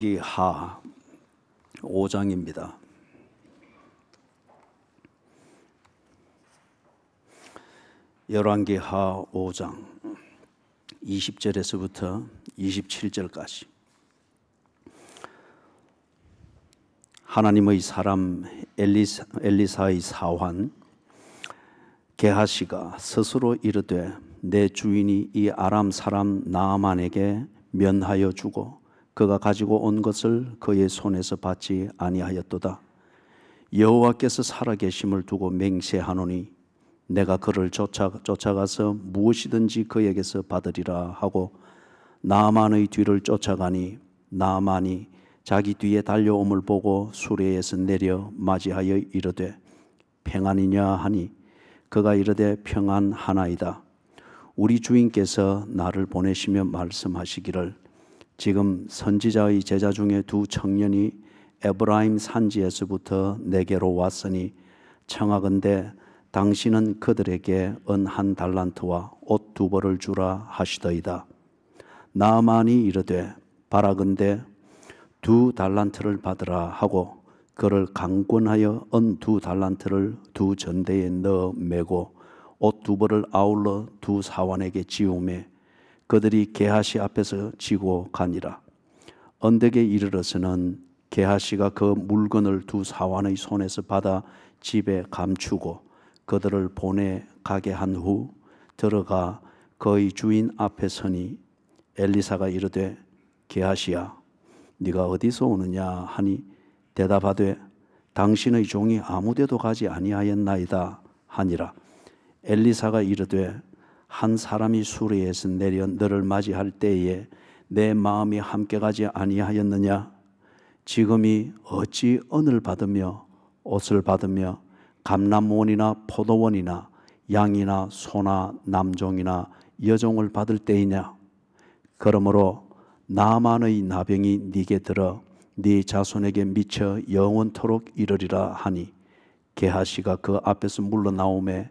하 5장입니다. 열왕기하 5장 20절에서부터 27절까지 하나님의 사람 엘리사의 사환 게하시가 스스로 이르되 내 주인이 이 아람 사람 나아만에게 면하여 주고 그가 가지고 온 것을 그의 손에서 받지 아니하였도다. 여호와께서 살아계심을 두고 맹세하노니 내가 그를 쫓아가서 무엇이든지 그에게서 받으리라 하고 나아만의 뒤를 쫓아가니 나아만이 자기 뒤에 달려옴을 보고 수레에서 내려 맞이하여 이르되 평안이냐 하니 그가 이르되 평안하나이다. 우리 주인께서 나를 보내시며 말씀하시기를 지금 선지자의 제자 중에 두 청년이 에브라임 산지에서부터 내게로 왔으니 청하건대 당신은 그들에게 은 1달란트와 옷 2벌을 주라 하시더이다. 나아만이 이르되 바라건대 2달란트를 받으라 하고 그를 강권하여 은 2달란트를 두 전대에 넣어 메고 옷 2벌을 아울러 두 사환에게 지우매 그들이 게하시 앞에서 지고 가니라. 언덕에 이르러서는 게하시가 그 물건을 두 사환의 손에서 받아 집에 감추고 그들을 보내 가게 한 후 들어가 그의 주인 앞에 서니 엘리사가 이르되 게하시야 네가 어디서 오느냐 하니 대답하되 당신의 종이 아무데도 가지 아니하였나이다 하니라. 엘리사가 이르되 한 사람이 수레에서 내려 너를 맞이할 때에 내 마음이 함께 가지 아니하였느냐? 지금이 어찌 은을 받으며 옷을 받으며 감람원이나 포도원이나 양이나 소나 남종이나 여종을 받을 때이냐? 그러므로 나아만의 나병이 네게 들어 네 자손에게 미쳐 영원토록 이르리라 하니 게하시가 그 앞에서 물러나오매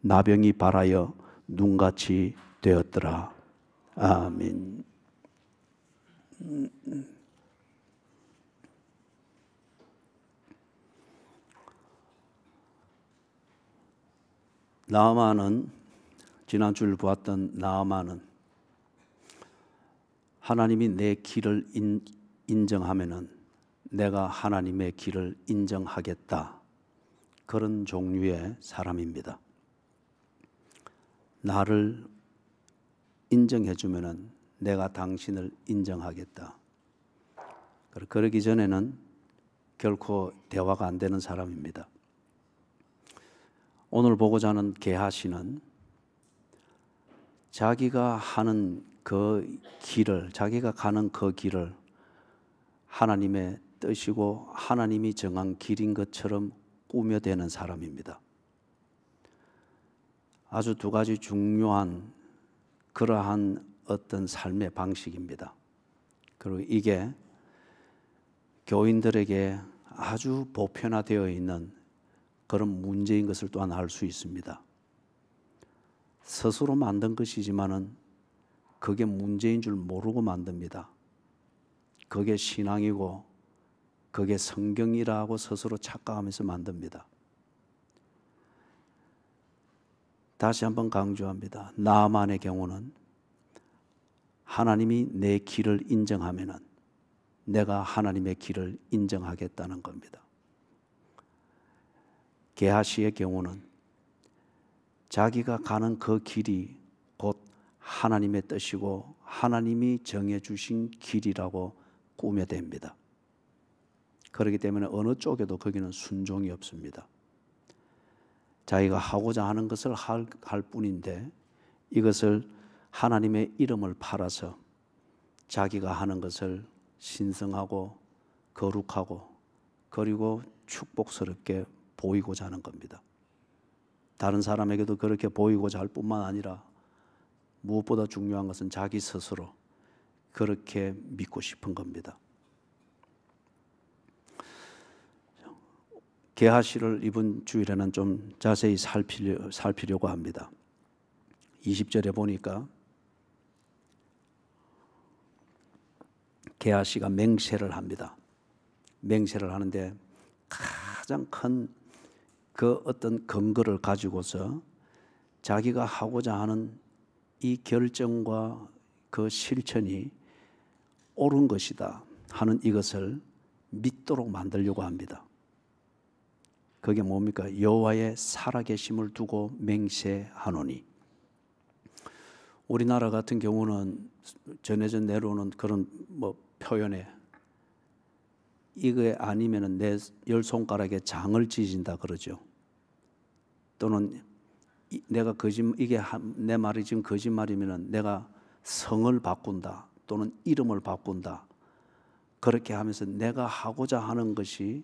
나병이 발하여 눈같이 되었더라. 아멘. 나아만은 지난주를 보았던 나아만은 하나님이 내 길을 인정하면은 내가 하나님의 길을 인정하겠다. 그런 종류의 사람입니다. 나를 인정해 주면은 내가 당신을 인정하겠다. 그러기 전에는 결코 대화가 안 되는 사람입니다. 오늘 보고자 하는 게하시는 자기가 하는 그 길을, 자기가 가는 그 길을 하나님의 뜻이고 하나님이 정한 길인 것처럼 꾸며대는 사람입니다. 아주 두 가지 중요한 그러한 어떤 삶의 방식입니다. 그리고 이게 교인들에게 아주 보편화되어 있는 그런 문제인 것을 또한 알 수 있습니다. 스스로 만든 것이지만은 그게 문제인 줄 모르고 만듭니다. 그게 신앙이고 그게 성경이라고 스스로 착각하면서 만듭니다. 다시 한번 강조합니다. 나아만의 경우는 하나님이 내 길을 인정하면은 내가 하나님의 길을 인정하겠다는 겁니다. 게하시의 경우는 자기가 가는 그 길이 곧 하나님의 뜻이고 하나님이 정해주신 길이라고 꾸며댑니다. 그렇기 때문에 어느 쪽에도 거기는 순종이 없습니다. 자기가 하고자 하는 것을 할 뿐인데 이것을 하나님의 이름을 팔아서 자기가 하는 것을 신성하고 거룩하고 그리고 축복스럽게 보이고자 하는 겁니다. 다른 사람에게도 그렇게 보이고자 할 뿐만 아니라 무엇보다 중요한 것은 자기 스스로 그렇게 믿고 싶은 겁니다. 게하시를 이번 주일에는 좀 자세히 살피려고 합니다. 20절에 보니까 게하시가 맹세를 합니다. 맹세를 하는데 가장 큰 그 어떤 근거를 가지고서 자기가 하고자 하는 이 결정과 그 실천이 옳은 것이다 하는 이것을 믿도록 만들려고 합니다. 그게 뭡니까? 여호와의 살아계심을 두고 맹세하노니. 우리나라 같은 경우는 전해져 내려오는 그런 표현에 이게 아니면은 내 열 손가락에 장을 찢은다 그러죠. 또는 내가 이게 내 말이 지금 거짓말이면은 내가 성을 바꾼다 또는 이름을 바꾼다. 그렇게 하면서 내가 하고자 하는 것이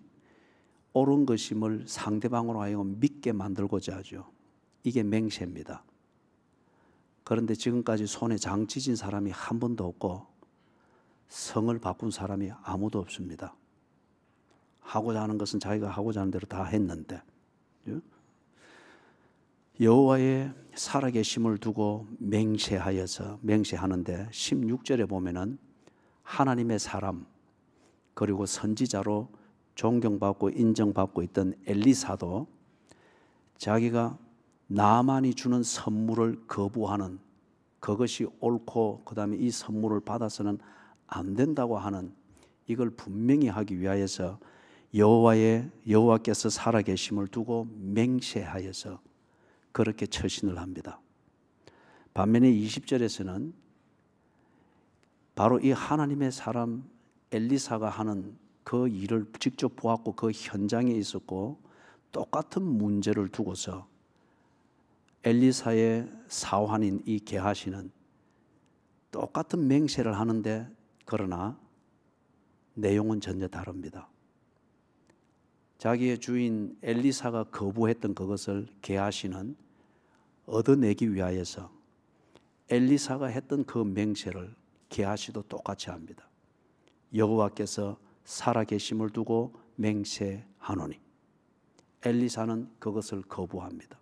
옳은 것임을 상대방으로 하여금 믿게 만들고자 하죠. 이게 맹세입니다. 그런데 지금까지 손에 장 찢은 사람이 한 번도 없고 성을 바꾼 사람이 아무도 없습니다. 하고자 하는 것은 자기가 하고자 하는 대로 다 했는데, 여호와의 살아계심을 두고 맹세하는데 16절에 보면은 하나님의 사람 그리고 선지자로 존경받고 인정받고 있던 엘리사도 자기가 나만이 주는 선물을 거부하는 그것이 옳고 그 다음에 이 선물을 받아서는 안 된다고 하는 이걸 분명히 하기 위하여서 여호와께서 살아계심을 두고 맹세하여서 그렇게 처신을 합니다. 반면에 20절에서는 바로 이 하나님의 사람 엘리사가 하는 그 일을 직접 보았고 그 현장에 있었고 똑같은 문제를 두고서 엘리사의 사환인 이 게하시는 똑같은 맹세를 하는데 그러나 내용은 전혀 다릅니다. 자기의 주인 엘리사가 거부했던 그것을 게하시는 얻어내기 위하여서 엘리사가 했던 그 맹세를 게하시도 똑같이 합니다. 여호와께서 살아계심을 두고 맹세하노니. 엘리사는 그것을 거부합니다.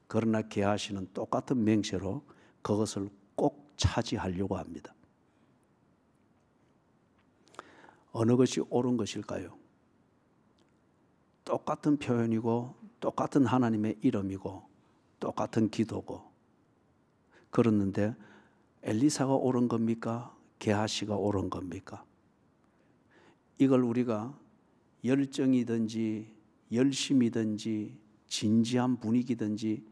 그러나 게하시는 똑같은 맹세로 그것을 꼭 차지하려고 합니다. 어느 것이 옳은 것일까요? 똑같은 표현이고 똑같은 하나님의 이름이고 똑같은 기도고 그랬는데 엘리사가 옳은 겁니까? 게하시가 옳은 겁니까? 이걸 우리가 열정이든지 열심이든지 진지한 분위기든지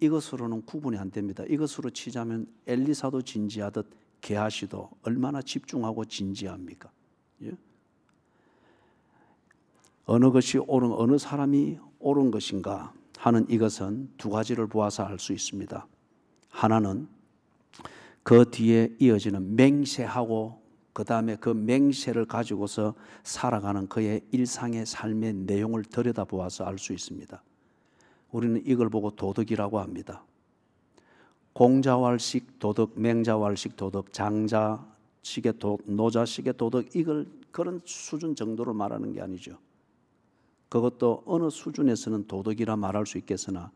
이것으로는 구분이 안 됩니다. 이것으로 치자면 엘리사도 진지하듯 게하시도 얼마나 집중하고 진지합니까? 예? 어느 것이 옳은, 어느 사람이 옳은 것인가 하는 이것은 두 가지를 보아서 알 수 있습니다. 하나는 그 뒤에 이어지는 맹세하고 그 다음에 그 맹세를 가지고서 살아가는 그의 일상의 삶의 내용을 들여다보아서 알 수 있습니다. 우리는 이걸 보고 도덕이라고 합니다. 공자왈식 도덕, 맹자왈식 도덕, 장자식의 도덕, 노자식의 도덕 이걸 그런 수준 정도로 말하는 게 아니죠. 그것도 어느 수준에서는 도덕이라 말할 수 있겠으나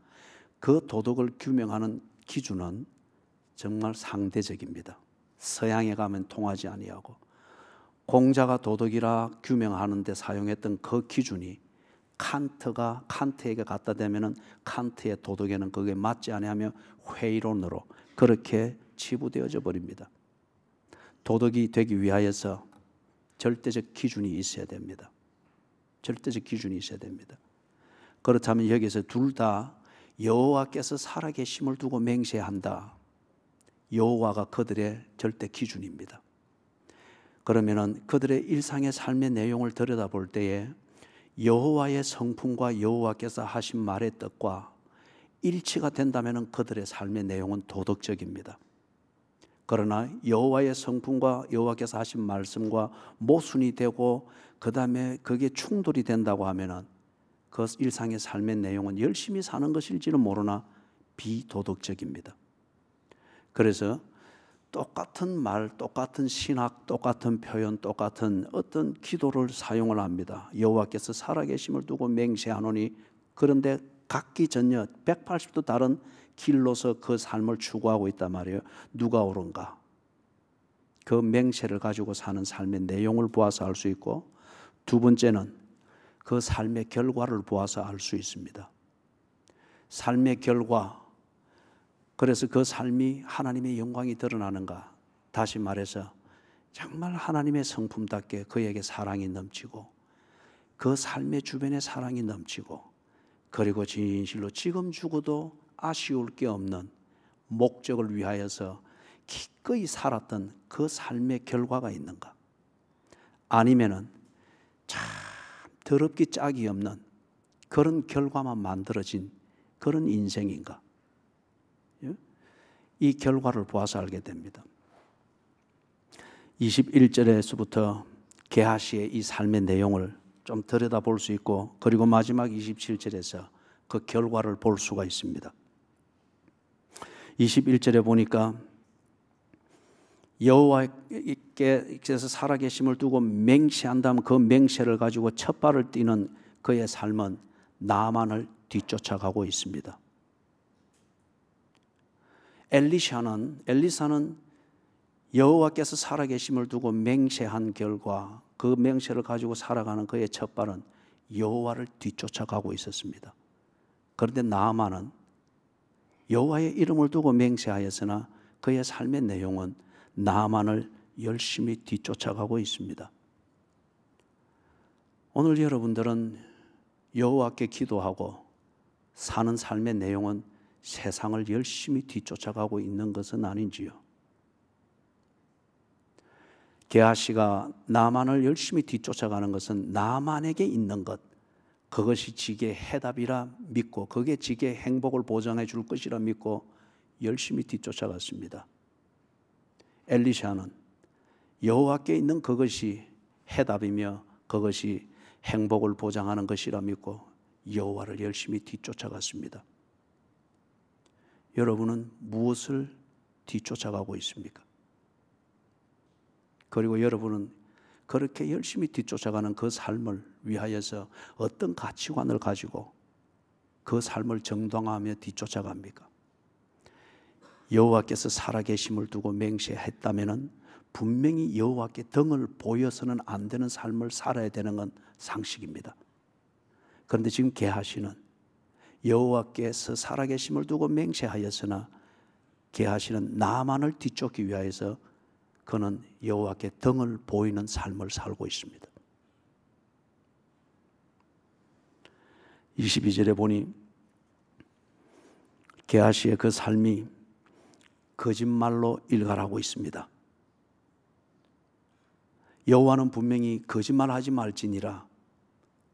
그 도덕을 규명하는 기준은 정말 상대적입니다. 서양에 가면 통하지 아니하고 공자가 도덕이라 규명하는 데 사용했던 그 기준이 칸트에게 갖다 대면은 칸트의 도덕에는 그게 맞지 아니하며 회의론으로 그렇게 치부되어져 버립니다. 도덕이 되기 위하여서 절대적 기준이 있어야 됩니다. 절대적 기준이 있어야 됩니다. 그렇다면 여기서 둘 다 여호와께서 살아계심을 두고 맹세한다. 여호와가 그들의 절대 기준입니다. 그러면은 그들의 일상의 삶의 내용을 들여다볼 때에 여호와의 성품과 여호와께서 하신 말의 뜻과 일치가 된다면은 그들의 삶의 내용은 도덕적입니다. 그러나 여호와의 성품과 여호와께서 하신 말씀과 모순이 되고 그 다음에 그게 충돌이 된다고 하면은 그 일상의 삶의 내용은 열심히 사는 것일지는 모르나 비도덕적입니다. 그래서 똑같은 말, 똑같은 신학, 똑같은 표현, 똑같은 어떤 기도를 사용을 합니다. 여호와께서 살아계심을 두고 맹세하노니 그런데 각기 전혀 180도 다른 길로서 그 삶을 추구하고 있단 말이에요. 누가 옳은가? 그 맹세를 가지고 사는 삶의 내용을 보아서 알 수 있고, 두 번째는 그 삶의 결과를 보아서 알 수 있습니다. 삶의 결과, 그래서 그 삶이 하나님의 영광이 드러나는가? 다시 말해서 정말 하나님의 성품답게 그에게 사랑이 넘치고 그 삶의 주변에 사랑이 넘치고, 그리고 진실로 지금 죽어도 아쉬울 게 없는 목적을 위하여서 기꺼이 살았던 그 삶의 결과가 있는가? 아니면은 참 더럽기 짝이 없는 그런 결과만 만들어진 그런 인생인가? 이 결과를 보아서 알게 됩니다. 21절에서부터 게하시의 이 삶의 내용을 좀 들여다볼 수 있고, 그리고 마지막 27절에서 그 결과를 볼 수가 있습니다. 21절에 보니까 여호와께서 살아계심을 두고 맹세한다면 그 맹세를 가지고 첫 발을 띄는 그의 삶은 나만을 뒤쫓아가고 있습니다. 엘리사는 여호와께서 살아계심을 두고 맹세한 결과 그 맹세를 가지고 살아가는 그의 첫 발은 여호와를 뒤쫓아가고 있었습니다. 그런데 나아만은 여호와의 이름을 두고 맹세하였으나 그의 삶의 내용은 나만을 열심히 뒤쫓아가고 있습니다. 오늘 여러분들은 여호와께 기도하고 사는 삶의 내용은 세상을 열심히 뒤쫓아가고 있는 것은 아닌지요? 게하시가 나만을 열심히 뒤쫓아가는 것은 나만에게 있는 것, 그것이 지게 해답이라 믿고 그게 지게 행복을 보장해 줄 것이라 믿고 열심히 뒤쫓아갔습니다. 엘리샤는 여호와께 있는 그것이 해답이며 그것이 행복을 보장하는 것이라 믿고 여호와를 열심히 뒤쫓아갔습니다. 여러분은 무엇을 뒤쫓아가고 있습니까? 그리고 여러분은 그렇게 열심히 뒤쫓아가는 그 삶을 위하여서 어떤 가치관을 가지고 그 삶을 정당화하며 뒤쫓아갑니까? 여호와께서 살아계심을 두고 맹세했다면 분명히 여호와께 등을 보여서는 안 되는 삶을 살아야 되는 건 상식입니다. 그런데 지금 게하시는 여호와께서 살아계심을 두고 맹세하였으나 게하시는 나만을 뒤쫓기 위하여서 그는 여호와께 등을 보이는 삶을 살고 있습니다. 22절에 보니 게하시의 그 삶이 거짓말로 일갈하고 있습니다. 여호와는 분명히 거짓말하지 말지니라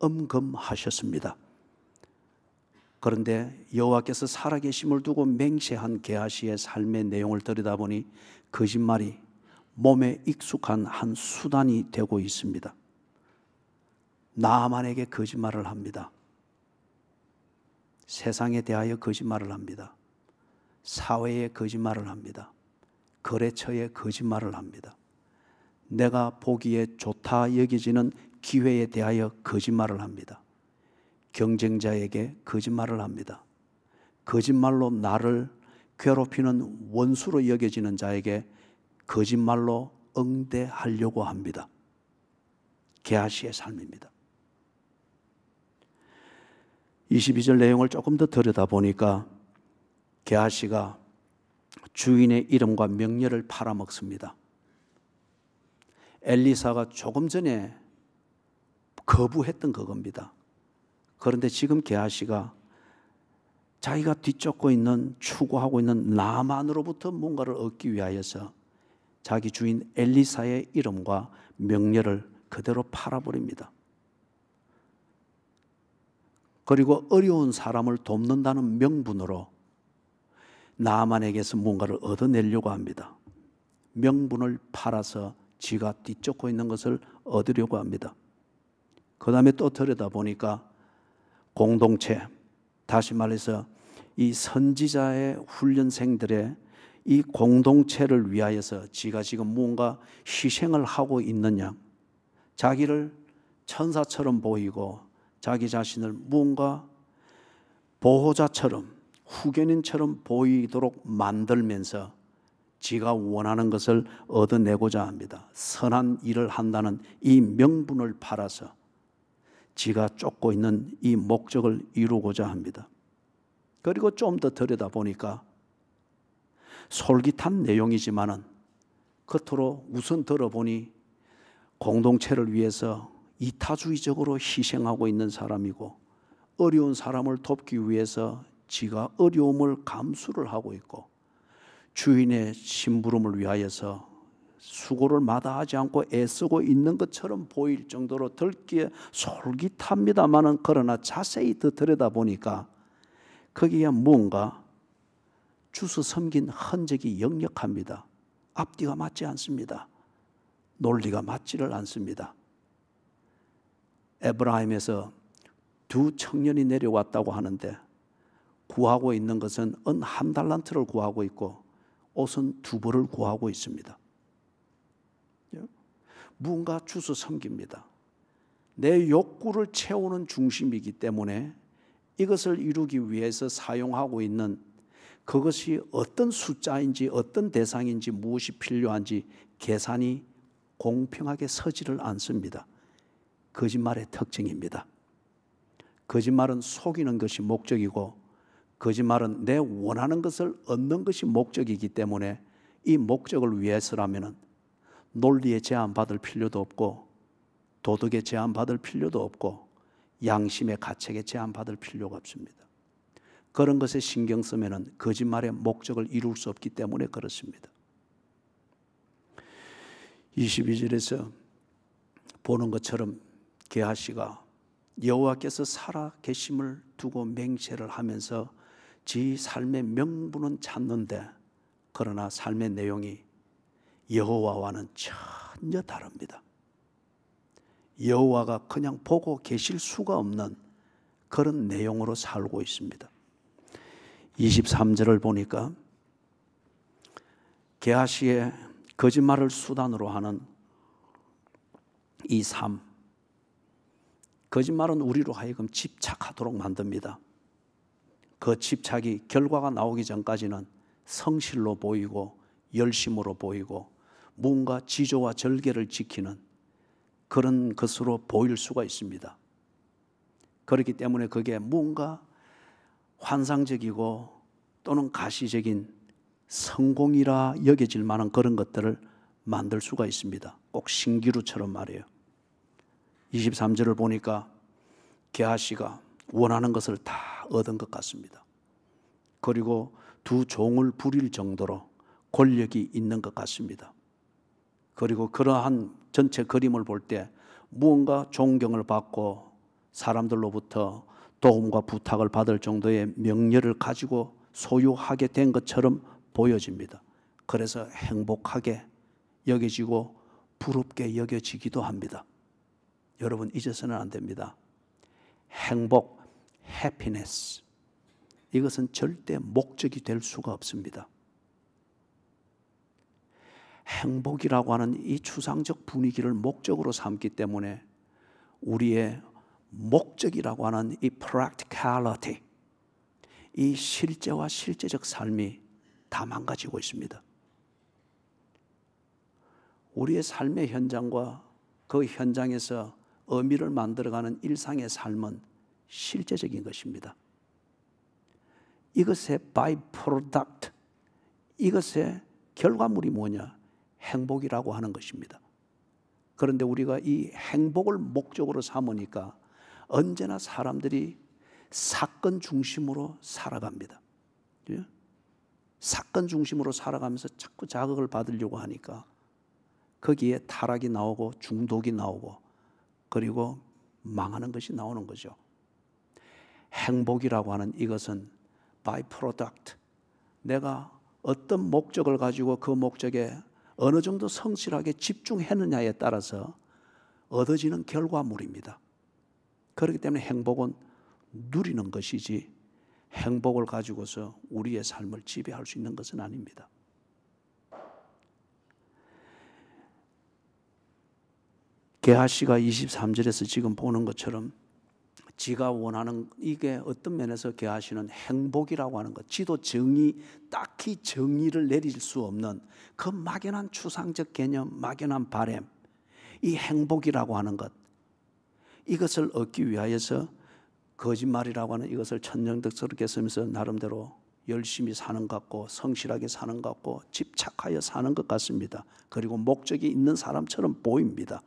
엄금하셨습니다. 그런데 여호와께서 살아계심을 두고 맹세한 게하시의 삶의 내용을 들여다보니 거짓말이 몸에 익숙한 한 수단이 되고 있습니다. 나만에게 거짓말을 합니다. 세상에 대하여 거짓말을 합니다. 사회에 거짓말을 합니다. 거래처에 거짓말을 합니다. 내가 보기에 좋다 여겨지는 기회에 대하여 거짓말을 합니다. 경쟁자에게 거짓말을 합니다. 거짓말로 나를 괴롭히는 원수로 여겨지는 자에게 거짓말로 응대하려고 합니다. 게하시의 삶입니다. 22절 내용을 조금 더 들여다보니까 게하시가 주인의 이름과 명예를 팔아먹습니다. 엘리사가 조금 전에 거부했던 그겁니다. 그런데 지금 게하시가 자기가 뒤쫓고 있는, 추구하고 있는 나만으로부터 뭔가를 얻기 위하여서 자기 주인 엘리사의 이름과 명예를 그대로 팔아버립니다. 그리고 어려운 사람을 돕는다는 명분으로 나만에게서 뭔가를 얻어내려고 합니다. 명분을 팔아서 지가 뒤쫓고 있는 것을 얻으려고 합니다. 그 다음에 또 들여다보니까 공동체, 다시 말해서 이 선지자의 훈련생들의 이 공동체를 위하여서 지가 지금 뭔가 희생을 하고 있느냐, 자기를 천사처럼 보이고 자기 자신을 뭔가 보호자처럼, 후견인처럼 보이도록 만들면서 지가 원하는 것을 얻어내고자 합니다. 선한 일을 한다는 이 명분을 팔아서 지가 쫓고 있는 이 목적을 이루고자 합니다. 그리고 좀 더 들여다보니까 솔깃한 내용이지만은 겉으로 우선 들어보니 공동체를 위해서 이타주의적으로 희생하고 있는 사람이고, 어려운 사람을 돕기 위해서 지가 어려움을 감수를 하고 있고, 주인의 심부름을 위하여서 수고를 마다하지 않고 애쓰고 있는 것처럼 보일 정도로 듣기에 솔깃합니다마는, 그러나 자세히 더 들여다보니까 거기에 뭔가 주서 섬긴 흔적이 역력합니다. 앞뒤가 맞지 않습니다. 논리가 맞지를 않습니다. 에브라임에서 두 청년이 내려왔다고 하는데, 구하고 있는 것은 은 한 달란트를 구하고 있고 옷은 2벌을 구하고 있습니다. 무언가 주서 섬깁니다. 내 욕구를 채우는 중심이기 때문에 이것을 이루기 위해서 사용하고 있는 그것이 어떤 숫자인지 어떤 대상인지 무엇이 필요한지 계산이 공평하게 서지를 않습니다. 거짓말의 특징입니다. 거짓말은 속이는 것이 목적이고, 거짓말은 내 원하는 것을 얻는 것이 목적이기 때문에 이 목적을 위해서라면 논리에 제한받을 필요도 없고, 도덕에 제한받을 필요도 없고, 양심의 가책에 제한받을 필요가 없습니다. 그런 것에 신경 쓰면 거짓말의 목적을 이룰 수 없기 때문에 그렇습니다. 22절에서 보는 것처럼 게하시가 여호와께서 살아 계심을 두고 맹세를 하면서 지 삶의 명분은 찾는데, 그러나 삶의 내용이 여호와와는 전혀 다릅니다. 여호와가 그냥 보고 계실 수가 없는 그런 내용으로 살고 있습니다. 23절을 보니까 게하시의 거짓말을 수단으로 하는 이 삶, 거짓말은 우리로 하여금 집착하도록 만듭니다. 그 집착이 결과가 나오기 전까지는 성실로 보이고 열심으로 보이고 뭔가 지조와 절개를 지키는 그런 것으로 보일 수가 있습니다. 그렇기 때문에 그게 뭔가 환상적이고 또는 가시적인 성공이라 여겨질 만한 그런 것들을 만들 수가 있습니다. 꼭 신기루처럼 말이에요. 23절을 보니까 게하시가 원하는 것을 다 얻은 것 같습니다. 그리고 두 종을 부릴 정도로 권력이 있는 것 같습니다. 그리고 그러한 전체 그림을 볼 때 무언가 존경을 받고 사람들로부터 도움과 부탁을 받을 정도의 명예를 가지고 소유하게 된 것처럼 보여집니다. 그래서 행복하게 여겨지고 부럽게 여겨지기도 합니다. 여러분 잊어서는 안 됩니다. 행복, 해피니스, 이것은 절대 목적이 될 수가 없습니다. 행복이라고 하는 이 추상적 분위기를 목적으로 삼기 때문에 우리의 목적이라고 하는 이 practicality, 이 실제와 실제적 삶이 다 망가지고 있습니다. 우리의 삶의 현장과 그 현장에서 의미를 만들어가는 일상의 삶은 실제적인 것입니다. 이것의 byproduct, 이것의 결과물이 뭐냐? 행복이라고 하는 것입니다. 그런데 우리가 이 행복을 목적으로 삼으니까 언제나 사람들이 사건 중심으로 살아갑니다. 사건 중심으로 살아가면서 자꾸 자극을 받으려고 하니까 거기에 타락이 나오고 중독이 나오고 그리고 망하는 것이 나오는 거죠. 행복이라고 하는 이것은 by product, 내가 어떤 목적을 가지고 그 목적에 어느 정도 성실하게 집중했느냐에 따라서 얻어지는 결과물입니다. 그렇기 때문에 행복은 누리는 것이지 행복을 가지고서 우리의 삶을 지배할 수 있는 것은 아닙니다. 게하시가 23절에서 지금 보는 것처럼 지가 원하는, 이게 어떤 면에서 계하시는 행복이라고 하는 것, 지도 딱히 정의를 내릴 수 없는 그 막연한 추상적 개념, 막연한 바램, 이 행복이라고 하는 것, 이것을 얻기 위하여서 거짓말이라고 하는 이것을 천연덕스럽게 쓰면서 나름대로 열심히 사는 것 같고 성실하게 사는 것 같고 집착하여 사는 것 같습니다. 그리고 목적이 있는 사람처럼 보입니다.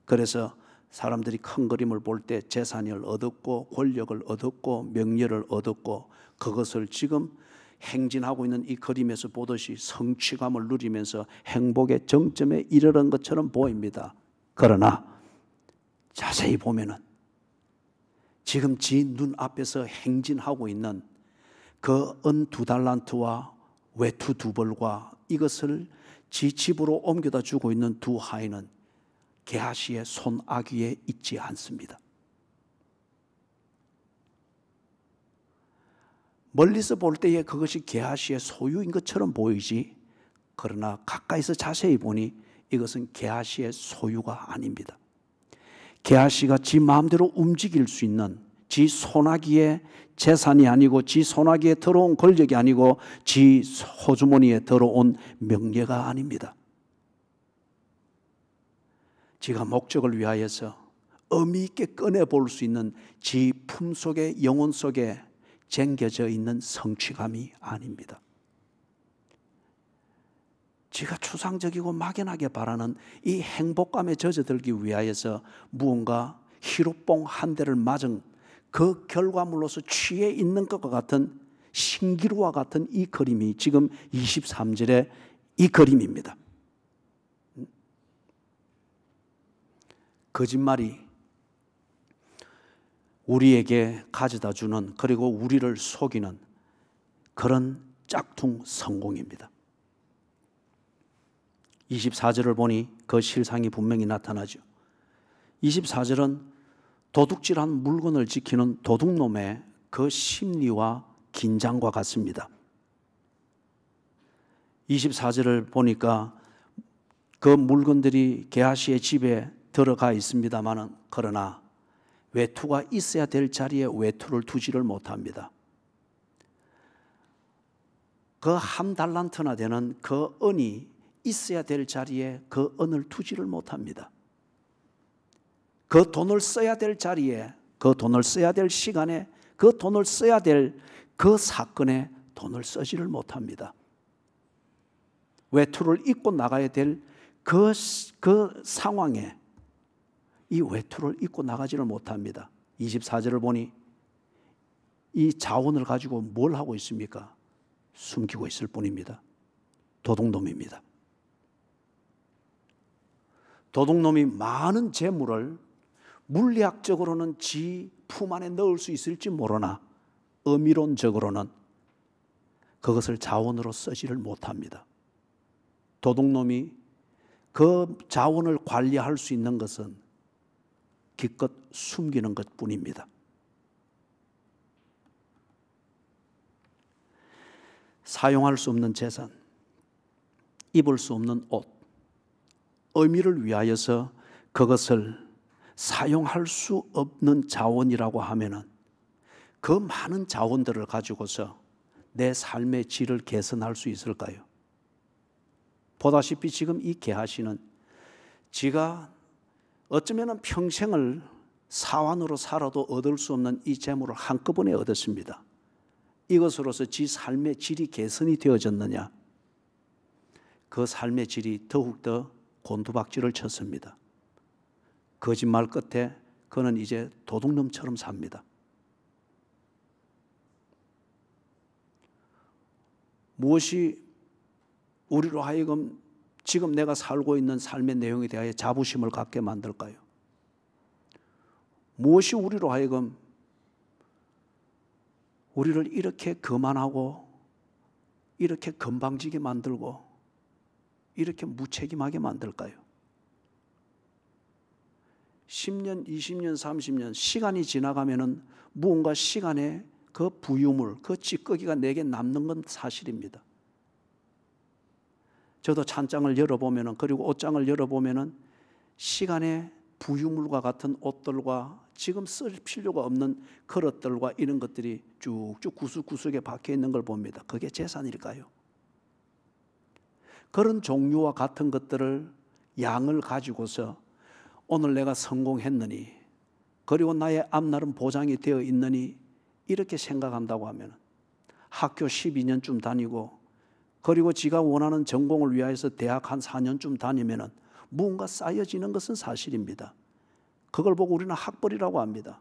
그래서 사람들이 큰 그림을 볼 때 재산을 얻었고 권력을 얻었고 명예를 얻었고 그것을 지금 행진하고 있는 이 그림에서 보듯이 성취감을 누리면서 행복의 정점에 이르는 것처럼 보입니다. 그러나 자세히 보면은 지금 지 눈앞에서 행진하고 있는 그 은 2달란트와 외투 2벌과 이것을 지 집으로 옮겨다 주고 있는 두 하인은 게하시의 손아귀에 있지 않습니다. 멀리서 볼 때에 그것이 게하시의 소유인 것처럼 보이지, 그러나 가까이서 자세히 보니 이것은 게하시의 소유가 아닙니다. 게하시가 지 마음대로 움직일 수 있는, 지 손아귀의 재산이 아니고 지 손아귀에 들어온 권력이 아니고 지 호주머니에 들어온 명예가 아닙니다. 지가 목적을 위하여서 의미 있게 꺼내볼 수 있는 지 품속에, 영혼 속에 쟁겨져 있는 성취감이 아닙니다. 지가 추상적이고 막연하게 바라는 이 행복감에 젖어들기 위하여서 무언가 히로뽕 한 대를 맞은 그 결과물로서 취해 있는 것과 같은 신기루와 같은 이 그림이 지금 23절의 이 그림입니다. 거짓말이 우리에게 가져다 주는, 그리고 우리를 속이는 그런 짝퉁 성공입니다. 24절을 보니 그 실상이 분명히 나타나죠. 24절은 도둑질한 물건을 지키는 도둑놈의 그 심리와 긴장과 같습니다. 24절을 보니까 그 물건들이 게하시의 집에 들어가 있습니다마는, 그러나 외투가 있어야 될 자리에 외투를 두지를 못합니다. 그 1달란트나 되는 그 은이 있어야 될 자리에 그 은을 두지를 못합니다. 그 돈을 써야 될 자리에, 그 돈을 써야 될 시간에, 그 돈을 써야 될 그 사건에 돈을 쓰지를 못합니다. 외투를 입고 나가야 될 그 상황에 이 외투를 입고 나가지를 못합니다. 24절을 보니 이 자원을 가지고 뭘 하고 있습니까? 숨기고 있을 뿐입니다. 도둑놈입니다. 도둑놈이 많은 재물을 물리학적으로는 지 품 안에 넣을 수 있을지 모르나 의미론적으로는 그것을 자원으로 쓰지를 못합니다. 도둑놈이 그 자원을 관리할 수 있는 것은 기껏 숨기는 것뿐입니다. 사용할 수 없는 재산, 입을 수 없는 옷, 의미를 위하여서 그것을 사용할 수 없는 자원이라고 하면은 그 많은 자원들을 가지고서 내 삶의 질을 개선할 수 있을까요? 보다시피 지금 이 게하시는 지가 어쩌면 평생을 사환으로 살아도 얻을 수 없는 이 재물을 한꺼번에 얻었습니다. 이것으로서 지 삶의 질이 개선이 되어졌느냐? 그 삶의 질이 더욱더 곤두박질을 쳤습니다. 거짓말 끝에 그는 이제 도둑놈처럼 삽니다. 무엇이 우리로 하여금 지금 내가 살고 있는 삶의 내용에 대하여 자부심을 갖게 만들까요? 무엇이 우리로 하여금 우리를 이렇게 거만하고 이렇게 건방지게 만들고 이렇게 무책임하게 만들까요? 10년, 20년, 30년 시간이 지나가면은 무언가 시간에 그 부유물, 그 찌꺼기가 내게 남는 건 사실입니다. 저도 찬장을 열어보면은, 그리고 옷장을 열어보면은 시간에 부유물과 같은 옷들과 지금 쓸 필요가 없는 그릇들과 이런 것들이 쭉쭉 구석구석에 박혀 있는 걸 봅니다. 그게 재산일까요? 그런 종류와 같은 것들을 양을 가지고서 오늘 내가 성공했느니, 그리고 나의 앞날은 보장이 되어 있느니, 이렇게 생각한다고 하면 학교 12년쯤 다니고, 그리고 지가 원하는 전공을 위해서 대학 한 4년쯤 다니면 무언가 쌓여지는 것은 사실입니다. 그걸 보고 우리는 학벌이라고 합니다.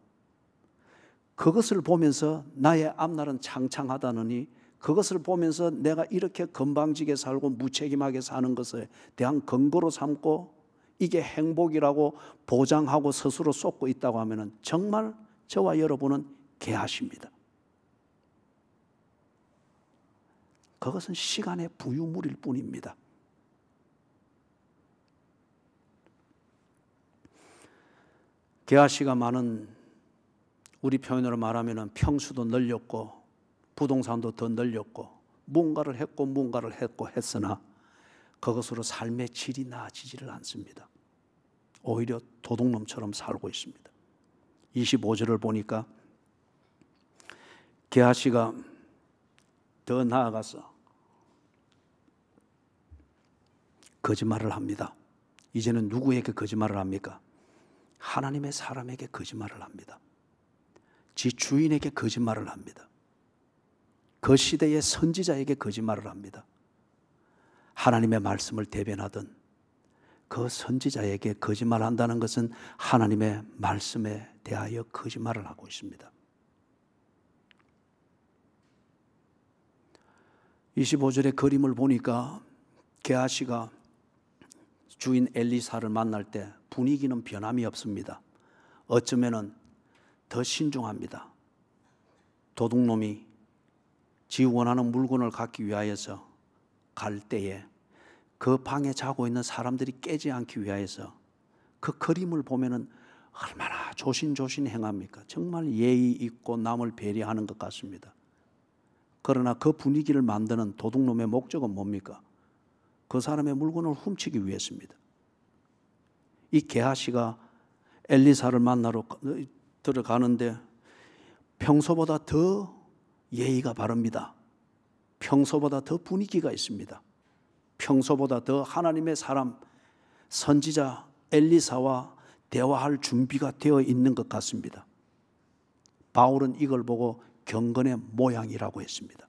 그것을 보면서 나의 앞날은 창창하다느니, 그것을 보면서 내가 이렇게 건방지게 살고 무책임하게 사는 것에 대한 근거로 삼고 이게 행복이라고 보장하고 스스로 쏟고 있다고 하면 정말 저와 여러분은 개하십니다. 그것은 시간의 부유물일 뿐입니다. 개아씨가 많은, 우리 표현으로 말하면 평수도 늘렸고 부동산도 더 늘렸고 뭔가를 했고 했으나 그것으로 삶의 질이 나아지지를 않습니다. 오히려 도둑놈처럼 살고 있습니다. 25절을 보니까 게하시가 더 나아가서 거짓말을 합니다. 이제는 누구에게 거짓말을 합니까? 하나님의 사람에게 거짓말을 합니다. 지 주인에게 거짓말을 합니다. 그 시대의 선지자에게 거짓말을 합니다. 하나님의 말씀을 대변하던 그 선지자에게 거짓말한다는 것은 하나님의 말씀에 대하여 거짓말을 하고 있습니다. 25절의 그림을 보니까 게하시가 주인 엘리사를 만날 때 분위기는 변함이 없습니다. 어쩌면은 더 신중합니다. 도둑놈이 지 원하는 물건을 갖기 위하여서 갈 때에 그 방에 자고 있는 사람들이 깨지 않기 위하여서 그 그림을 보면은 얼마나 조신조신 행합니까? 정말 예의 있고 남을 배려하는 것 같습니다. 그러나 그 분위기를 만드는 도둑놈의 목적은 뭡니까? 그 사람의 물건을 훔치기 위해서입니다. 이 게하시가 엘리사를 만나러 들어가는데 평소보다 더 예의가 바릅니다. 평소보다 더 분위기가 있습니다. 평소보다 더 하나님의 사람 선지자 엘리사와 대화할 준비가 되어 있는 것 같습니다. 바울은 이걸 보고 경건의 모양이라고 했습니다.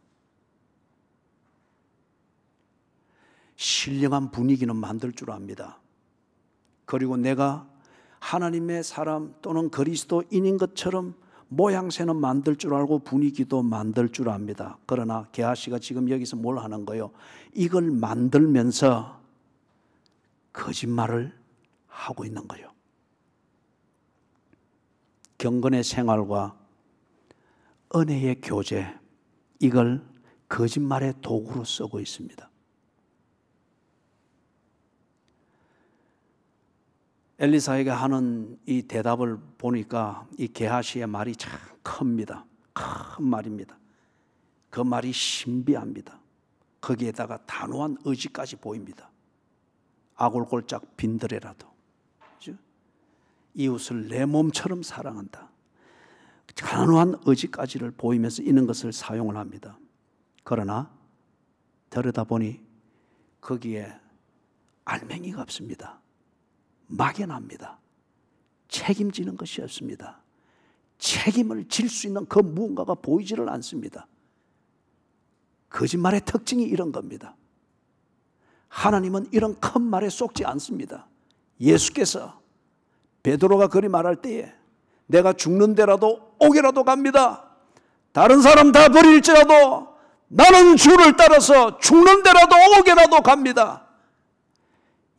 신령한 분위기는 만들 줄 압니다. 그리고 내가 하나님의 사람 또는 그리스도인인 것처럼 모양새는 만들 줄 알고 분위기도 만들 줄 압니다. 그러나 게하시가 지금 여기서 뭘 하는 거예요? 이걸 만들면서 거짓말을 하고 있는 거예요. 경건의 생활과 은혜의 교제, 이걸 거짓말의 도구로 쓰고 있습니다. 엘리사에게 하는 이 대답을 보니까 이 게하시의 말이 참 큽니다. 큰 말입니다. 그 말이 신비합니다. 거기에다가 단호한 의지까지 보입니다. 아골골짝 빈들에라도 이웃을 내 몸처럼 사랑한다. 단호한 의지까지를 보이면서 이런 것을 사용을 합니다. 그러나 들여다보니 거기에 알맹이가 없습니다. 막연합니다. 책임지는 것이 없습니다. 책임을 질 수 있는 그 무언가가 보이지를 않습니다. 거짓말의 특징이 이런 겁니다. 하나님은 이런 큰 말에 속지 않습니다. 예수께서 베드로가 그리 말할 때에 내가 죽는 데라도 오게라도 갑니다. 다른 사람 다 버릴지라도 나는 주를 따라서 죽는 데라도 오게라도 갑니다.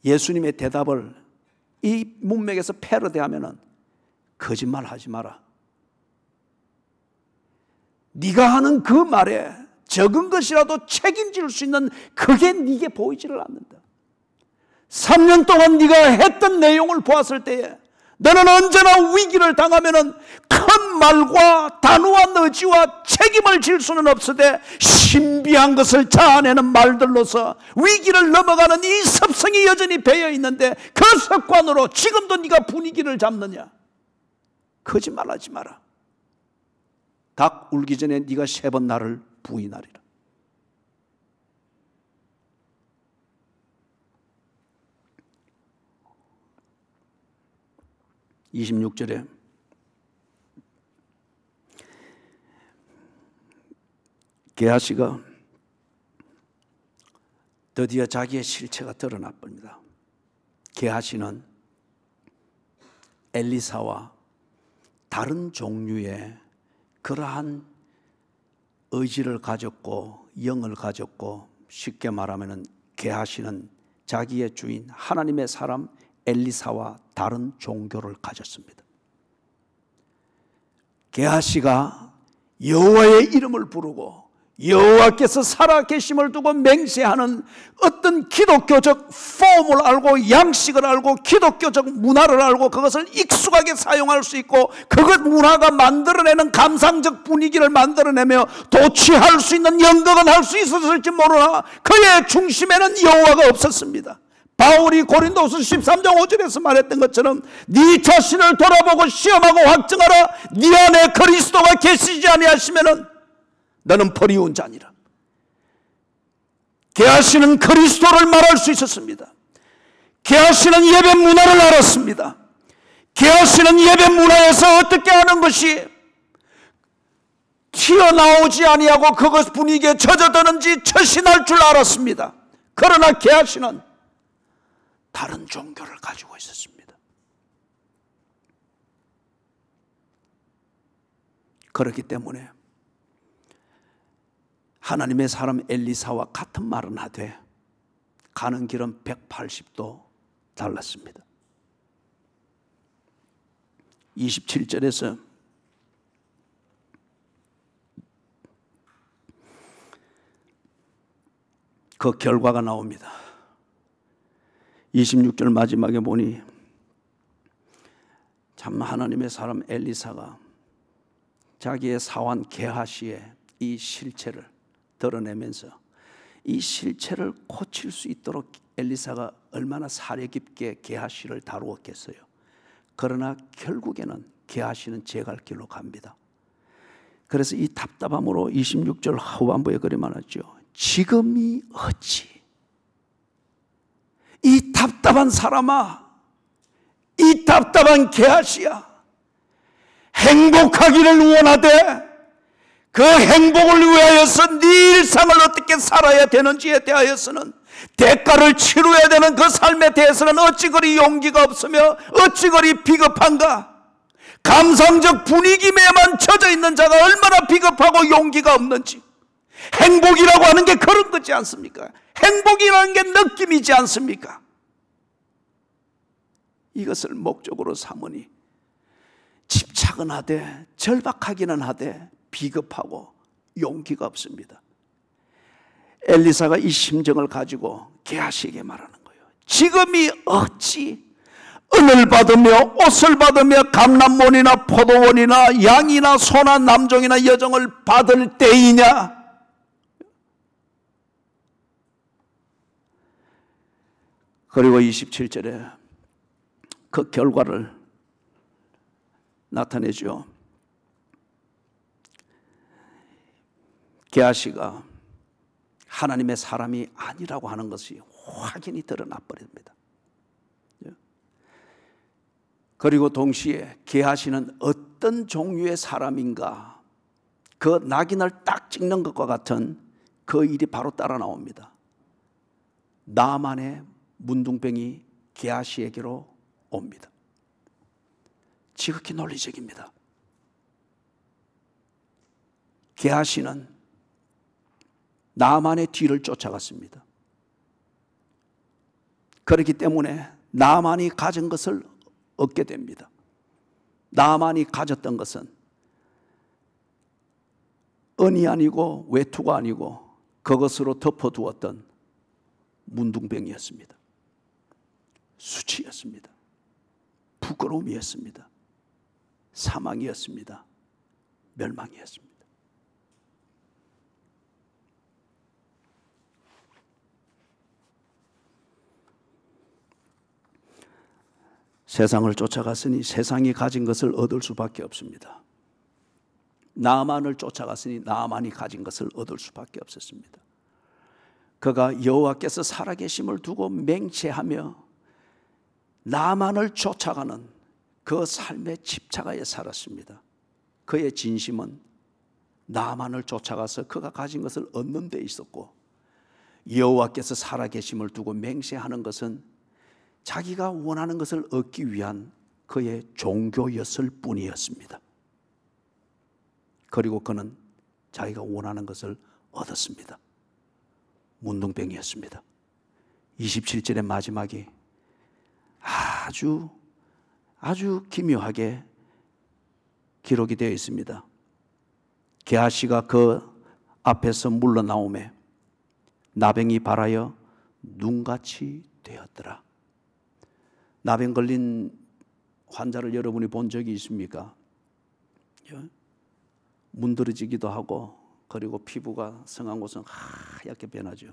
예수님의 대답을 이 문맥에서 패러디하면은 거짓말 하지 마라. 네가 하는 그 말에 적은 것이라도 책임질 수 있는 그게 네게 보이지를 않는다. 3년 동안 네가 했던 내용을 보았을 때에 너는 언제나 위기를 당하면은 큰 많은 말과 단호한 의지와 책임을 질 수는 없으되 신비한 것을 자아내는 말들로서 위기를 넘어가는 이 습성이 여전히 배어 있는데 그 습관으로 지금도 네가 분위기를 잡느냐? 거짓말하지 마라. 닭 울기 전에 네가 3번 나를 부인하리라. (26절에) 게하시가 드디어 자기의 실체가 드러나 버립니다. 게하시는 엘리사와 다른 종류의 그러한 의지를 가졌고 영을 가졌고, 쉽게 말하면 게하시는 자기의 주인 하나님의 사람 엘리사와 다른 종교를 가졌습니다. 게하시가 여호와의 이름을 부르고 여호와께서 살아계심을 두고 맹세하는 어떤 기독교적 폼을 알고 양식을 알고 기독교적 문화를 알고 그것을 익숙하게 사용할 수 있고 그것 문화가 만들어내는 감상적 분위기를 만들어내며 도취할 수 있는 연극은 할 수 있었을지 모르나 그의 중심에는 여호와가 없었습니다. 바울이 고린도후서 13장 5절에서 말했던 것처럼 네 자신을 돌아보고 시험하고 확증하라. 네 안에 그리스도가 계시지 아니하시면은 너는 버리운 자니라. 게하시는 그리스도를 말할 수 있었습니다. 게하시는 예배 문화를 알았습니다. 게하시는 예배 문화에서 어떻게 하는 것이 튀어나오지 아니하고 그것 분위기에 젖어드는지 처신할 줄 알았습니다. 그러나 게하시는 다른 종교를 가지고 있었습니다. 그렇기 때문에 하나님의 사람 엘리사와 같은 말은 하되 가는 길은 180도 달랐습니다. 27절에서 그 결과가 나옵니다. 26절 마지막에 보니 참 하나님의 사람 엘리사가 자기의 사환 게하시의 이 실체를 드러내면서 이 실체를 고칠 수 있도록 엘리사가 얼마나 사려 깊게 게하시를 다루었겠어요. 그러나 결국에는 게하시는 제 갈 길로 갑니다. 그래서 이 답답함으로 26절 후반부에 그리 말하죠. 지금이 어찌 이 답답한 사람아, 이 답답한 게하시야, 행복하기를 원하되 그 행복을 위하여서 네 일상을 어떻게 살아야 되는지에 대하여서는 대가를 치러야 되는 그 삶에 대해서는 어찌 그리 용기가 없으며 어찌 그리 비겁한가? 감상적 분위기에만 젖어 있는 자가 얼마나 비겁하고 용기가 없는지. 행복이라고 하는 게 그런 거지 않습니까? 행복이라는 게 느낌이지 않습니까? 이것을 목적으로 삼으니 집착은 하되 절박하기는 하되 비겁하고 용기가 없습니다. 엘리사가 이 심정을 가지고 게하시에게 말하는 거예요. 지금이 어찌 은을 받으며 옷을 받으며 감람몬이나 포도원이나 양이나 소나 남종이나 여종을 받을 때이냐? 그리고 27절에 그 결과를 나타내죠. 게하시가 하나님의 사람이 아니라고 하는 것이 확연히 드러나 버립니다. 그리고 동시에 게하시는 어떤 종류의 사람인가, 그 낙인을 딱 찍는 것과 같은 그 일이 바로 따라 나옵니다. 나만의 문둥병이 게하시에게로 옵니다. 지극히 논리적입니다. 게하시는 나만의 뒤를 쫓아갔습니다. 그렇기 때문에 나만이 가진 것을 얻게 됩니다. 나만이 가졌던 것은 은이 아니고 외투가 아니고 그것으로 덮어두었던 문둥병이었습니다. 수치였습니다. 부끄러움이었습니다. 사망이었습니다. 멸망이었습니다. 세상을 쫓아갔으니 세상이 가진 것을 얻을 수밖에 없습니다. 나만을 쫓아갔으니 나만이 가진 것을 얻을 수밖에 없었습니다. 그가 여호와께서 살아계심을 두고 맹세하며 나만을 쫓아가는 그 삶에 집착하여 살았습니다. 그의 진심은 나만을 쫓아가서 그가 가진 것을 얻는 데 있었고, 여호와께서 살아계심을 두고 맹세하는 것은 자기가 원하는 것을 얻기 위한 그의 종교였을 뿐이었습니다. 그리고 그는 자기가 원하는 것을 얻었습니다. 문둥병이었습니다. 27절의 마지막이 아주 기묘하게 기록이 되어 있습니다. 게하시가 그 앞에서 물러나오매 나병이 발하여 눈같이 되었더라. 나병 걸린 환자를 여러분이 본 적이 있습니까? 문드러지기도 하고, 그리고 피부가 성한 곳은 하얗게 변하죠.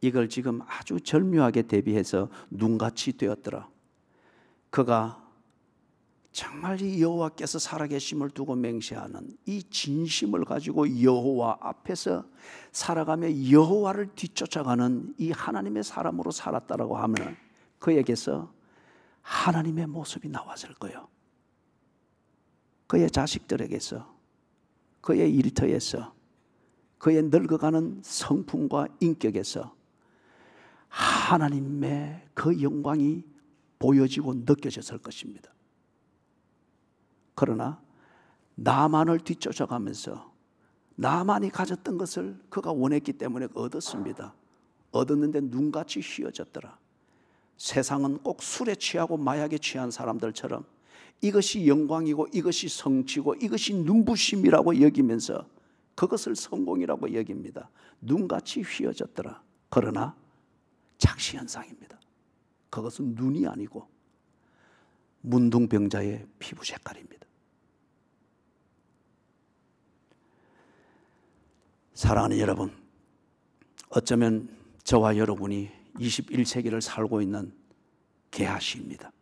이걸 지금 아주 절묘하게 대비해서 눈같이 되었더라. 그가 정말 이 여호와께서 살아계심을 두고 맹세하는 이 진심을 가지고 여호와 앞에서 살아가며 여호와를 뒤쫓아가는 이 하나님의 사람으로 살았다라고 하면 그에게서 하나님의 모습이 나왔을 거예요. 그의 자식들에게서, 그의 일터에서, 그의 늙어가는 성품과 인격에서 하나님의 그 영광이 보여지고 느껴졌을 것입니다. 그러나 나만을 뒤쫓아가면서 나만이 가졌던 것을 그가 원했기 때문에 얻었습니다. 얻었는데 눈같이 휘어졌더라. 세상은 꼭 술에 취하고 마약에 취한 사람들처럼 이것이 영광이고 이것이 성취고 이것이 눈부심이라고 여기면서 그것을 성공이라고 여깁니다. 눈같이 휘어졌더라. 그러나 착시현상입니다. 그것은 눈이 아니고 문둥병자의 피부 색깔입니다. 사랑하는 여러분, 어쩌면 저와 여러분이 21세기를 살고 있는 게하시입니다.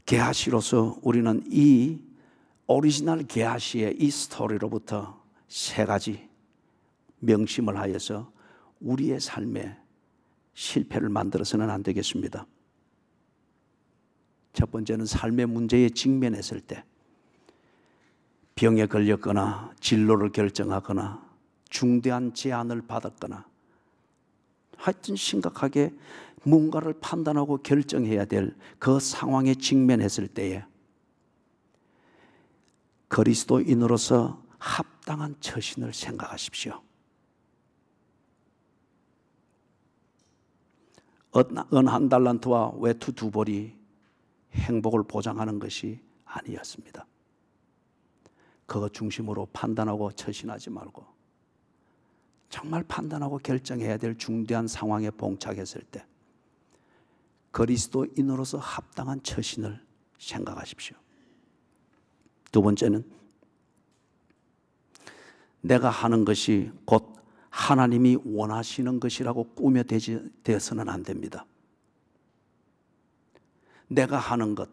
게하시로서 우리는 이 오리지널 게하시의 이 스토리로부터 세 가지 명심을 하여서 우리의 삶에 실패를 만들어서는 안 되겠습니다. 첫 번째는 삶의 문제에 직면했을 때, 병에 걸렸거나 진로를 결정하거나 중대한 제안을 받았거나 하여튼 심각하게 뭔가를 판단하고 결정해야 될 그 상황에 직면했을 때에 그리스도인으로서 합당한 처신을 생각하십시오. 은 한 달란트와 외투 2벌이 행복을 보장하는 것이 아니었습니다. 그것 중심으로 판단하고 처신하지 말고 정말 판단하고 결정해야 될 중대한 상황에 봉착했을 때 그리스도인으로서 합당한 처신을 생각하십시오. 두 번째는 내가 하는 것이 곧 하나님이 원하시는 것이라고 꾸며대서는 안 됩니다. 내가 하는 것,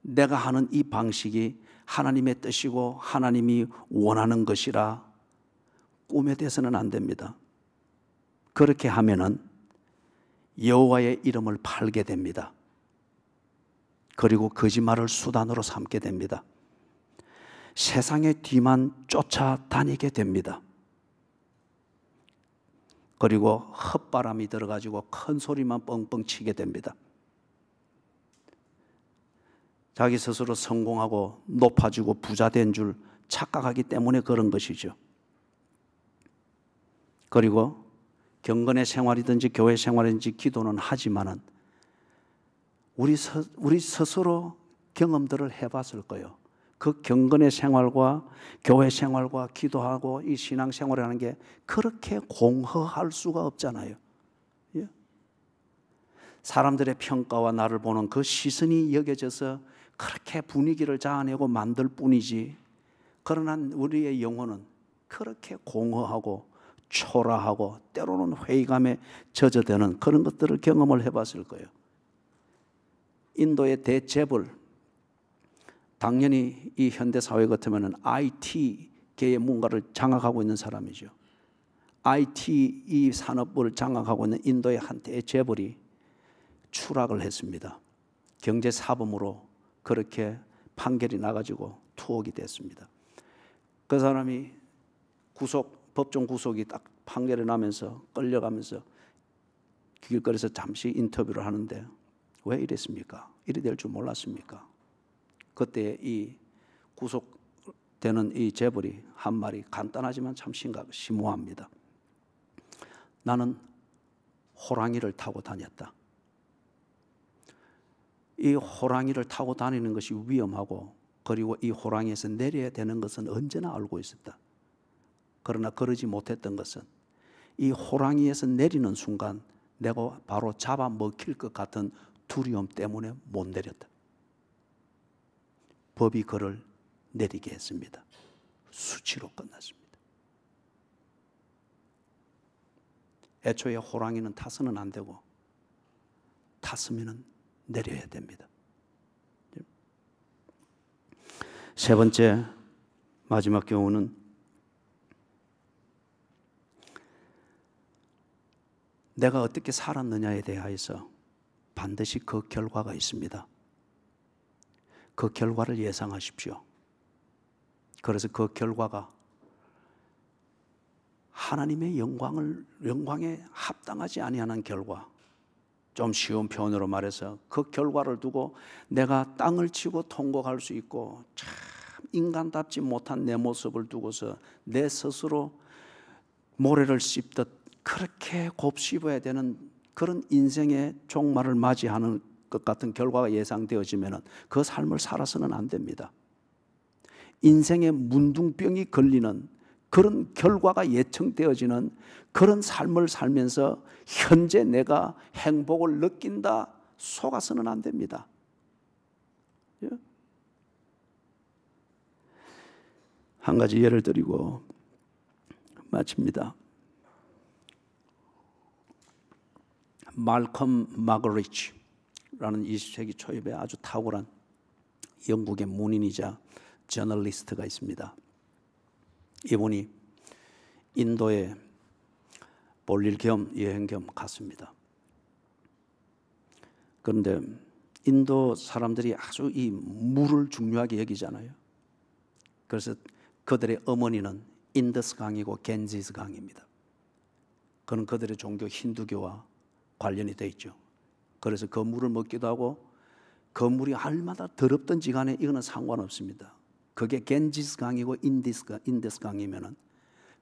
내가 하는 이 방식이 하나님의 뜻이고 하나님이 원하는 것이라 꾸며대서는 안 됩니다. 그렇게 하면은 여호와의 이름을 팔게 됩니다. 그리고 거짓말을 수단으로 삼게 됩니다. 세상의 뒤만 쫓아다니게 됩니다. 그리고 헛바람이 들어가지고 큰 소리만 뻥뻥 치게 됩니다. 자기 스스로 성공하고 높아지고 부자 된 줄 착각하기 때문에 그런 것이죠. 그리고 경건의 생활이든지 교회 생활이든지 기도는 하지만은 우리 스스로 경험들을 해봤을 거예요. 그 경건의 생활과 교회 생활과 기도하고 이 신앙 생활을 하는 게 그렇게 공허할 수가 없잖아요. 예? 사람들의 평가와 나를 보는 그 시선이 여겨져서 그렇게 분위기를 자아내고 만들 뿐이지, 그러나 우리의 영혼은 그렇게 공허하고 초라하고 때로는 회의감에 젖어드는 그런 것들을 경험을 해봤을 거예요. 인도의 대재벌, 당연히 이 현대사회 같으면 IT계의 뭔가를 장악하고 있는 사람이죠. IT 이 산업을 장악하고 있는 인도의 한 대재벌이 추락을 했습니다. 경제사범으로 그렇게 판결이 나가지고 투옥이 됐습니다. 그 사람이 법정 구속이 딱 판결이 나면서 끌려가면서 길거리에서 잠시 인터뷰를 하는데, 왜 이랬습니까? 이래 될 줄 몰랐습니까? 그때 이 구속되는 이 재벌이 한 말이 간단하지만 참 심오합니다. 나는 호랑이를 타고 다녔다. 이 호랑이를 타고 다니는 것이 위험하고, 그리고 이 호랑이에서 내려야 되는 것은 언제나 알고 있었다. 그러나 그러지 못했던 것은 이 호랑이에서 내리는 순간 내가 바로 잡아먹힐 것 같은 두려움 때문에 못 내렸다. 법이 그를 내리게 했습니다. 수치로 끝났습니다. 애초에 호랑이는 타서는 안 되고 탔으면 내려야 됩니다. 세 번째, 마지막 경우는 내가 어떻게 살았느냐에 대하여서 반드시 그 결과가 있습니다. 그 결과를 예상하십시오. 그래서 그 결과가 하나님의 영광에 합당하지 아니하는 결과, 좀 쉬운 표현으로 말해서 그 결과를 두고 내가 땅을 치고 통곡할 수 있고, 참 인간답지 못한 내 모습을 두고서 내 스스로 모래를 씹듯 그렇게 곱씹어야 되는 그런 인생의 종말을 맞이하는 것 같은 결과가 예상되어지면 그 삶을 살아서는 안 됩니다. 인생의 문둥병이 걸리는 그런 결과가 예측되어지는 그런 삶을 살면서 현재 내가 행복을 느낀다 속아서는 안 됩니다. 한 가지 예를 드리고 마칩니다. 말컴 마그리치라는 20세기 초입의 아주 탁월한 영국의 문인이자 저널리스트가 있습니다. 이분이 인도에 볼일 겸 여행 겸 갔습니다. 그런데 인도 사람들이 아주 이 물을 중요하게 여기잖아요. 그래서 그들의 어머니는 인더스 강이고 겐지스 강입니다. 그는 그들의 종교 힌두교와 관련이 되어 있죠. 그래서 그 물을 먹기도 하고, 그 물이 얼마나 더럽든지 간에 이거는 상관없습니다. 그게 겐지스 강이고 인더스 강이면은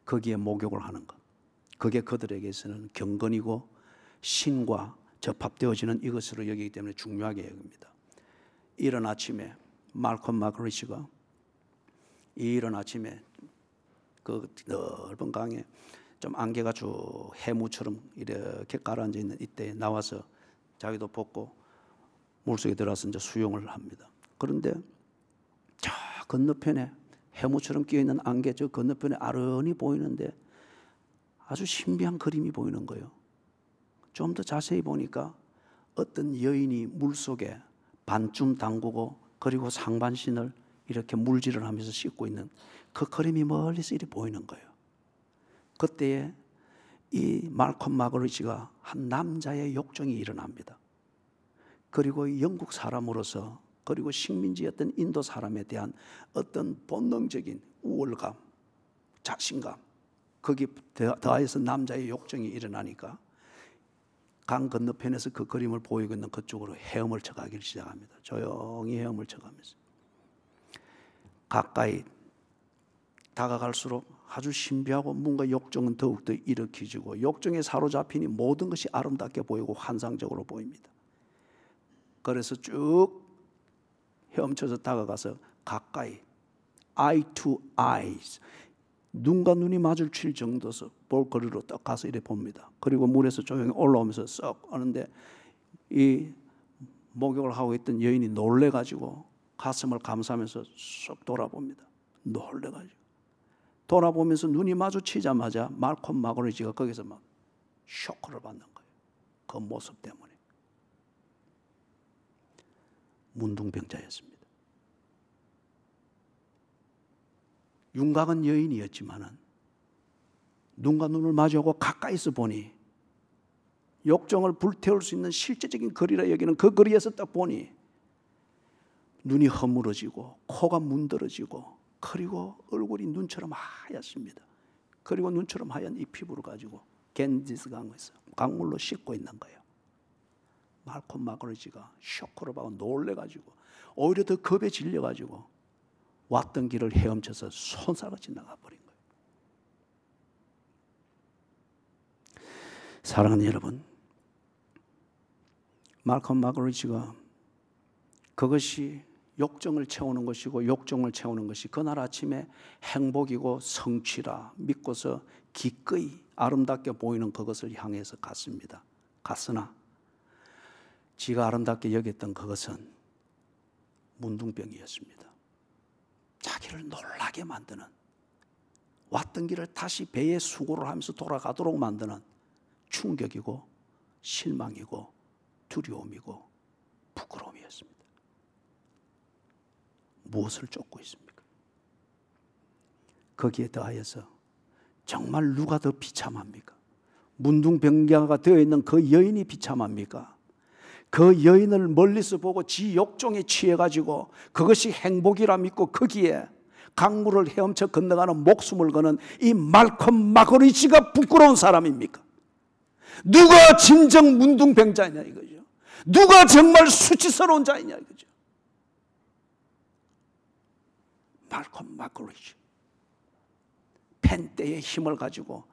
거기에 목욕을 하는 것, 그게 그들에게서는 경건이고 신과 접합되어지는 이것으로 여기기 때문에 중요하게 여깁니다. 이른 아침에 말콤 마그리치가 이른 아침에 그 넓은 강에 좀 안개가 쭉 해무처럼 이렇게 가라앉아 있는 이때에 나와서 자기도 벗고 물속에 들어가서 이제 수영을 합니다. 그런데 저 건너편에 해무처럼 끼어있는 안개 저 건너편에 아른히 보이는데 아주 신비한 그림이 보이는 거예요. 좀 더 자세히 보니까 어떤 여인이 물속에 반쯤 담그고 그리고 상반신을 이렇게 물질을 하면서 씻고 있는 그 그림이 멀리서 이렇게 보이는 거예요. 그때에 이 말콤 마그리치가 한 남자의 욕정이 일어납니다. 그리고 영국 사람으로서, 그리고 식민지였던 인도 사람에 대한 어떤 본능적인 우월감, 자신감, 거기 더하여서 남자의 욕정이 일어나니까 강 건너편에서 그 그림을 보이고 있는 그쪽으로 헤엄을 쳐가기 시작합니다. 조용히 헤엄을 쳐가면서 가까이 다가갈수록 아주 신비하고 뭔가 욕정은 더욱더 일으켜지고, 욕정에 사로잡히니 모든 것이 아름답게 보이고 환상적으로 보입니다. 그래서 쭉 헤엄쳐서 다가가서 가까이 eye to eyes, 눈과 눈이 마주칠 정도서 볼거리로 딱 가서 이래 봅니다. 그리고 물에서 조용히 올라오면서 썩 하는데 이 목욕을 하고 있던 여인이 놀래가지고 가슴을 감싸면서 쏙 돌아봅니다. 놀래가지고 돌아보면서 눈이 마주치자마자 말콤 마그리지가 거기서 막 쇼크를 받는 거예요. 그 모습 때문에. 문둥병자였습니다. 윤곽은 여인이었지만은 눈과 눈을 마주하고 가까이서 보니 욕정을 불태울 수 있는 실제적인 거리라 여기는 그 거리에서 딱 보니 눈이 허물어지고 코가 문드러지고 그리고 얼굴이 눈처럼 하얗습니다. 그리고 눈처럼 하얀 이 피부를 가지고 겐지스 강에서 강물로 씻고 있는 거예요. 말콤 마그리지가 쇼크를 받고 놀래가지고 오히려 더 겁에 질려가지고 왔던 길을 헤엄쳐서 손살같이 나가버린 거예요. 사랑하는 여러분, 말콤 마그리지가 그것이 욕정을 채우는 것이고 욕정을 채우는 것이 그날 아침에 행복이고 성취라 믿고서 기꺼이 아름답게 보이는 그것을 향해서 갔습니다. 갔으나 지가 아름답게 여겼던 그것은 문둥병이었습니다. 자기를 놀라게 만드는, 왔던 길을 다시 배에 수고를 하면서 돌아가도록 만드는 충격이고 실망이고 두려움이고 부끄러움이었습니다. 무엇을 쫓고 있습니까? 거기에 더하여서 정말 누가 더 비참합니까? 문둥병자가 되어 있는 그 여인이 비참합니까? 그 여인을 멀리서 보고 지 욕정에 취해가지고 그것이 행복이라 믿고 거기에 강물을 헤엄쳐 건너가는 목숨을 거는 이 말콤 마그리지가 부끄러운 사람입니까? 누가 진정 문둥병자이냐 이거죠. 누가 정말 수치스러운 자이냐 이거죠. 말콤 마그리지, 펜대의 힘을 가지고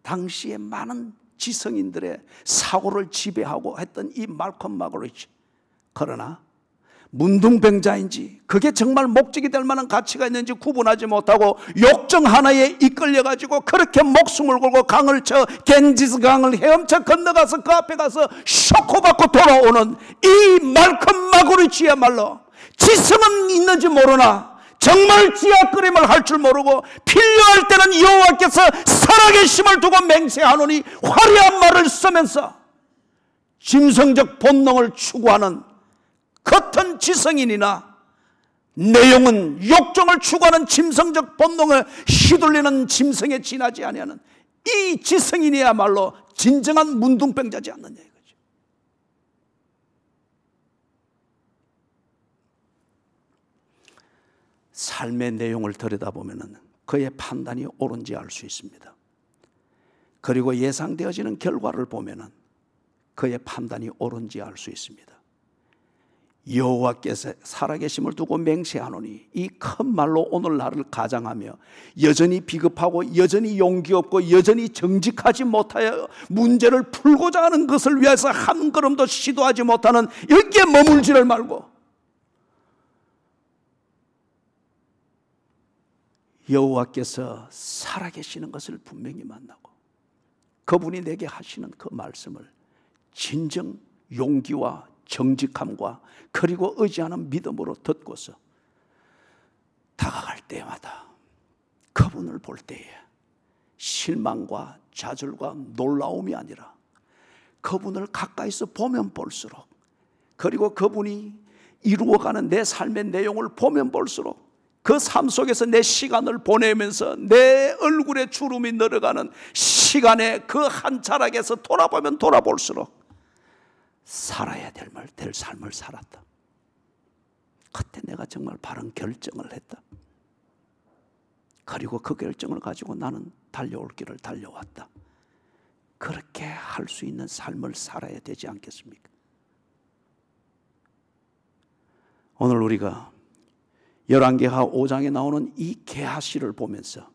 당시에 많은 지성인들의 사고를 지배하고 했던 이 말콤 마그리지, 그러나 문둥병자인지 그게 정말 목적이 될 만한 가치가 있는지 구분하지 못하고 욕정 하나에 이끌려가지고 그렇게 목숨을 걸고 강을 쳐 겐지스 강을 헤엄쳐 건너가서 그 앞에 가서 쇼크받고 돌아오는 이 말콤 마그리지야말로 지성은 있는지 모르나 정말 지하끓임을 할 줄 모르고 필요할 때는 여호와께서 살아계심을 두고 맹세하노니 화려한 말을 쓰면서 짐승적 본능을 추구하는 겉은 지성인이나 내용은 욕정을 추구하는 짐승적 본능을 휘둘리는 짐승에 지나지 아니하는 이 지성인이야말로 진정한 문둥병자지 않느냐 이거죠. 삶의 내용을 들여다보면 그의 판단이 옳은지 알 수 있습니다. 그리고 예상되어지는 결과를 보면 그의 판단이 옳은지 알 수 있습니다. 여호와께서 살아계심을 두고 맹세하노니 이 큰 말로 오늘 나를 가장하며 여전히 비겁하고 여전히 용기 없고 여전히 정직하지 못하여 문제를 풀고자 하는 것을 위해서 한 걸음도 시도하지 못하는 여기에 머물지를 말고 여호와께서 살아계시는 것을 분명히 만나고 그분이 내게 하시는 그 말씀을 진정 용기와 정직함과 그리고 의지하는 믿음으로 듣고서 다가갈 때마다 그분을 볼 때에 실망과 좌절과 놀라움이 아니라 그분을 가까이서 보면 볼수록 그리고 그분이 이루어가는 내 삶의 내용을 보면 볼수록 그 삶 속에서 내 시간을 보내면서 내 얼굴에 주름이 늘어가는 시간의 그 한 자락에서 돌아보면 돌아볼수록 살아야 될 삶을 살았다. 그때 내가 정말 바른 결정을 했다. 그리고 그 결정을 가지고 나는 달려올 길을 달려왔다. 그렇게 할 수 있는 삶을 살아야 되지 않겠습니까? 오늘 우리가 열왕기하 5장에 나오는 이 게하시를 보면서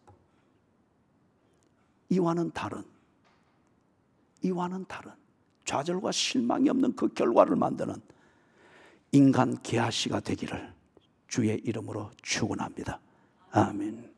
이와는 다른 좌절과 실망이 없는 그 결과를 만드는 인간 게하시가 되기를 주의 이름으로 축원합니다. 아멘.